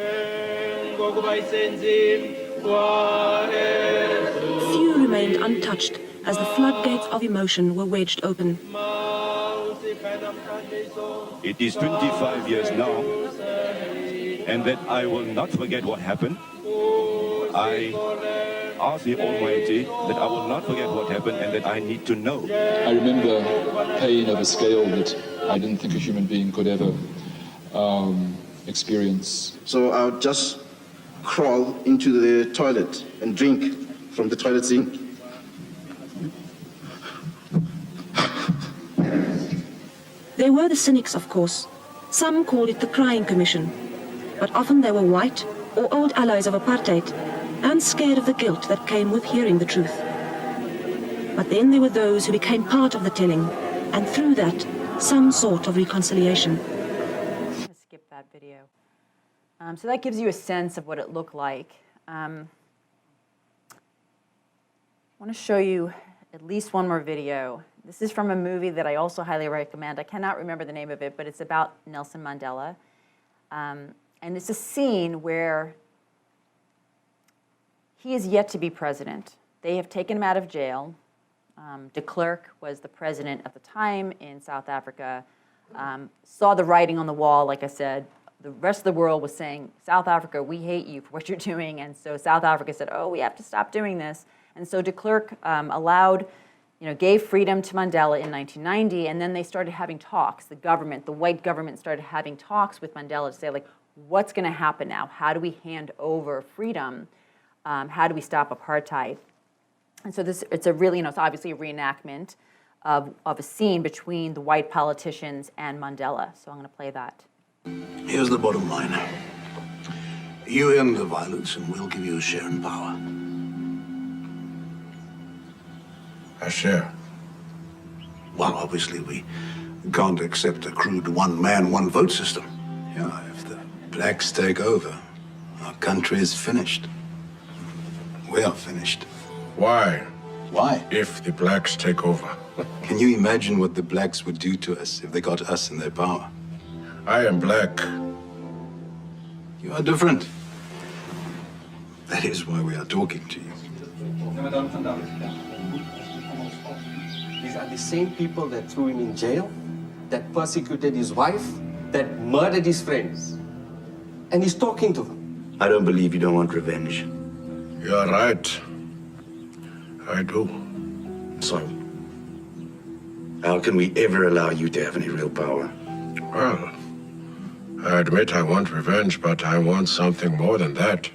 Few remained untouched as the floodgates of emotion were wedged open. It is 25 years now, and that I will not forget what happened. I ask the Almighty that I will not forget what happened and that I need to know. I remember pain of a scale that I didn't think a human being could ever experience. So I would just crawl into the toilet and drink from the toilet sink. There were the cynics, of course. Some called it the Crying Commission, but often they were white or old allies of apartheid and scared of the guilt that came with hearing the truth. But then there were those who became part of the telling, and through that, some sort of reconciliation. I'm going to skip that video. So that gives you a sense of what it looked like. I want to show you at least one more video. This is from a movie that I also highly recommend. I cannot remember the name of it, but it's about Nelson Mandela. And it's a scene where he is yet to be president. They have taken him out of jail. De Klerk was the president at the time in South Africa, saw the writing on the wall, like I said. The rest of the world was saying, South Africa, we hate you for what you're doing. And so South Africa said, oh, we have to stop doing this. And so de Klerk gave freedom to Mandela in 1990, and then they started having talks. The government, the white government, started having talks with Mandela to say, like, what's going to happen now? How do we hand over freedom? How do we stop apartheid? And so it's a really, it's obviously a reenactment of a scene between the white politicians and Mandela. So I'm going to play that. Here's the bottom line. You end the violence and we'll give you a share in power. A share? Well, obviously we can't accept a crude one-man, one-vote system. Yeah, if the blacks take over, our country is finished. We are finished. Why? Why? If the blacks take over. Can you imagine what the blacks would do to us if they got us in their power? I am black. You are different. That is why we are talking to you. These are the same people that threw him in jail, that persecuted his wife, that murdered his friends. And he's talking to them. I don't believe you don't want revenge. You're right. I do. So, how can we ever allow you to have any real power? Well, I admit I want revenge, but I want something more than that.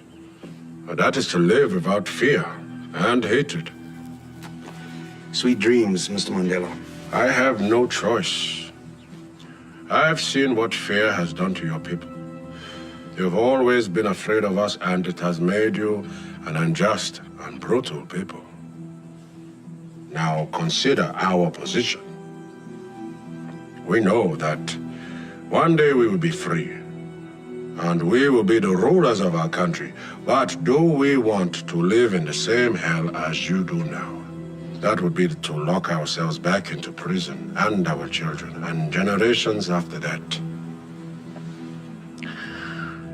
And that is to live without fear and hatred. Sweet dreams, Mr. Mandela. I have no choice. I've seen what fear has done to your people. You've always been afraid of us, and it has made you an unjust and brutal people. Now consider our position. We know that one day we will be free, and we will be the rulers of our country. But do we want to live in the same hell as you do now? That would be to lock ourselves back into prison, and our children, and generations after that.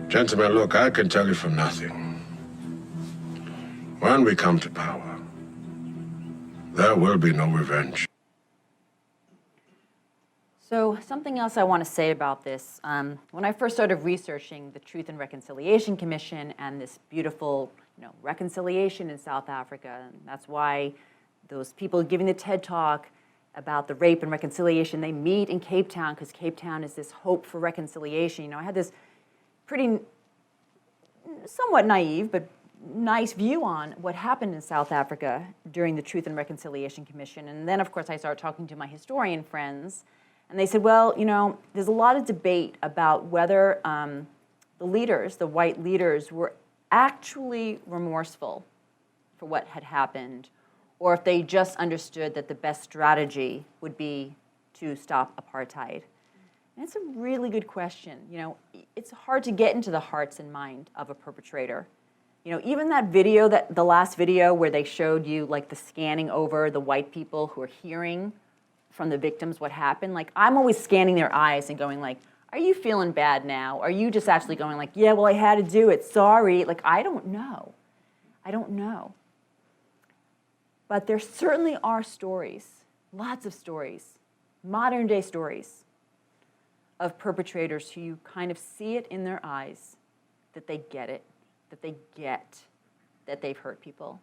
Gentlemen, look, I can tell you for nothing. When we come to power, there will be no revenge. So something else I want to say about this, when I first started researching the Truth and Reconciliation Commission and this beautiful, reconciliation in South Africa, and that's why those people giving the TED Talk about the rape and reconciliation, they meet in Cape Town because Cape Town is this hope for reconciliation. I had this pretty, somewhat naive, but nice view on what happened in South Africa during the Truth and Reconciliation Commission. And then, of course, I started talking to my historian friends, and they said, well, there's a lot of debate about whether the leaders, the white leaders, were actually remorseful for what had happened, or if they just understood that the best strategy would be to stop apartheid. And it's a really good question. You know, it's hard to get into the hearts and mind of a perpetrator. You know, even that video, the last video where they showed you like the scanning over the white people who are hearing from the victims what happened, like I'm always scanning their eyes and going like, are you feeling bad now? Are you just actually going like, yeah, well, I had to do it, sorry. Like, I don't know. I don't know. But there certainly are stories, lots of stories, modern day stories of perpetrators who you kind of see it in their eyes that they get it, that they get that they've hurt people.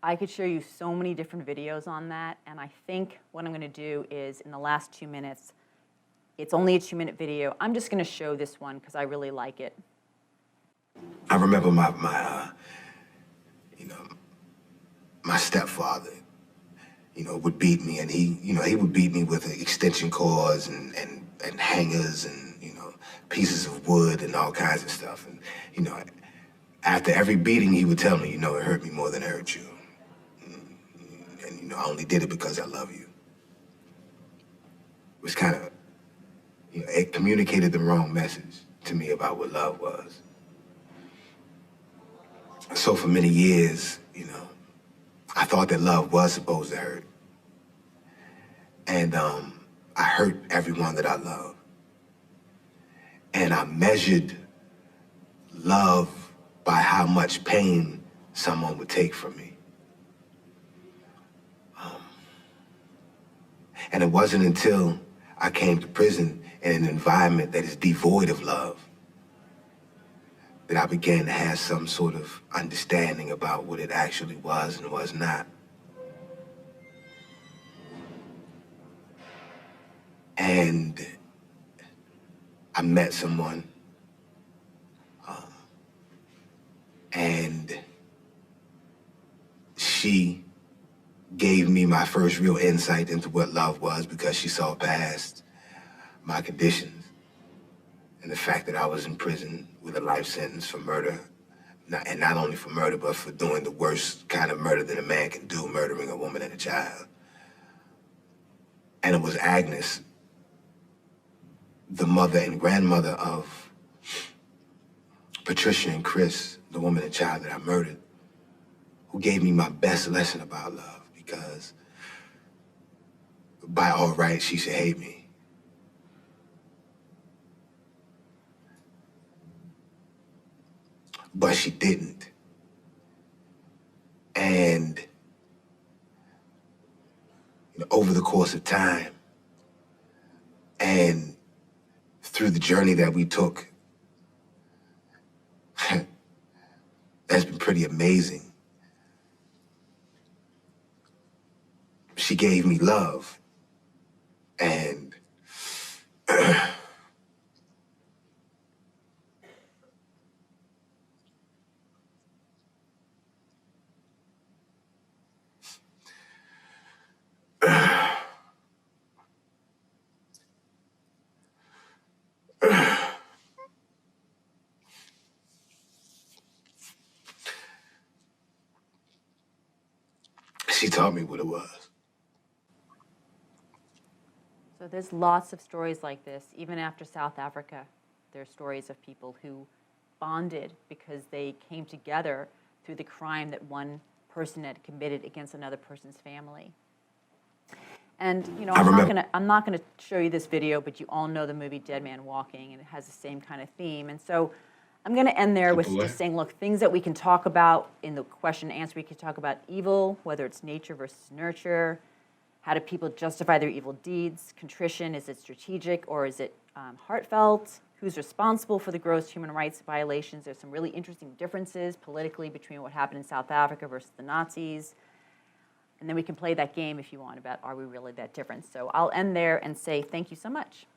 I could show you so many different videos on that, and I think what I'm going to do is in the last 2 minutes, it's only a 2-minute video, I'm just going to show this one because I really like it. I remember my stepfather, would beat me, and he would beat me with extension cords and hangers and, pieces of wood and all kinds of stuff. And, after every beating, he would tell me, it hurt me more than it hurt you. And, I only did it because I love you. It was kind of, it communicated the wrong message to me about what love was. So for many years, I thought that love was supposed to hurt. And I hurt everyone that I love. And I measured love by how much pain someone would take from me. And it wasn't until I came to prison in an environment that is devoid of love that I began to have some sort of understanding about what it actually was and was not. And I met someone, and she gave me my first real insight into what love was because she saw past my conditions and the fact that I was in prison with a life sentence for murder. And not only for murder, but for doing the worst kind of murder that a man can do, murdering a woman and a child. And it was Agnes, the mother and grandmother of Patricia and Chris, the woman and child that I murdered, who gave me my best lesson about love, because by all rights, she should hate me. But she didn't. And over the course of time and through the journey that we took, that's been pretty amazing. She gave me love, and she taught me what it was. So there's lots of stories like this. Even after South Africa, there's stories of people who bonded because they came together through the crime that one person had committed against another person's family. And I'm not gonna show you this video, but you all know the movie Dead Man Walking, and it has the same kind of theme. And so I'm gonna end there with just saying, look, things that we can talk about in the question and answer. We can talk about evil, whether it's nature versus nurture. How do people justify their evil deeds? Contrition, is it strategic or is it heartfelt? Who's responsible for the gross human rights violations? There's some really interesting differences politically between what happened in South Africa versus the Nazis. And then we can play that game if you want about, are we really that different? So I'll end there and say thank you so much.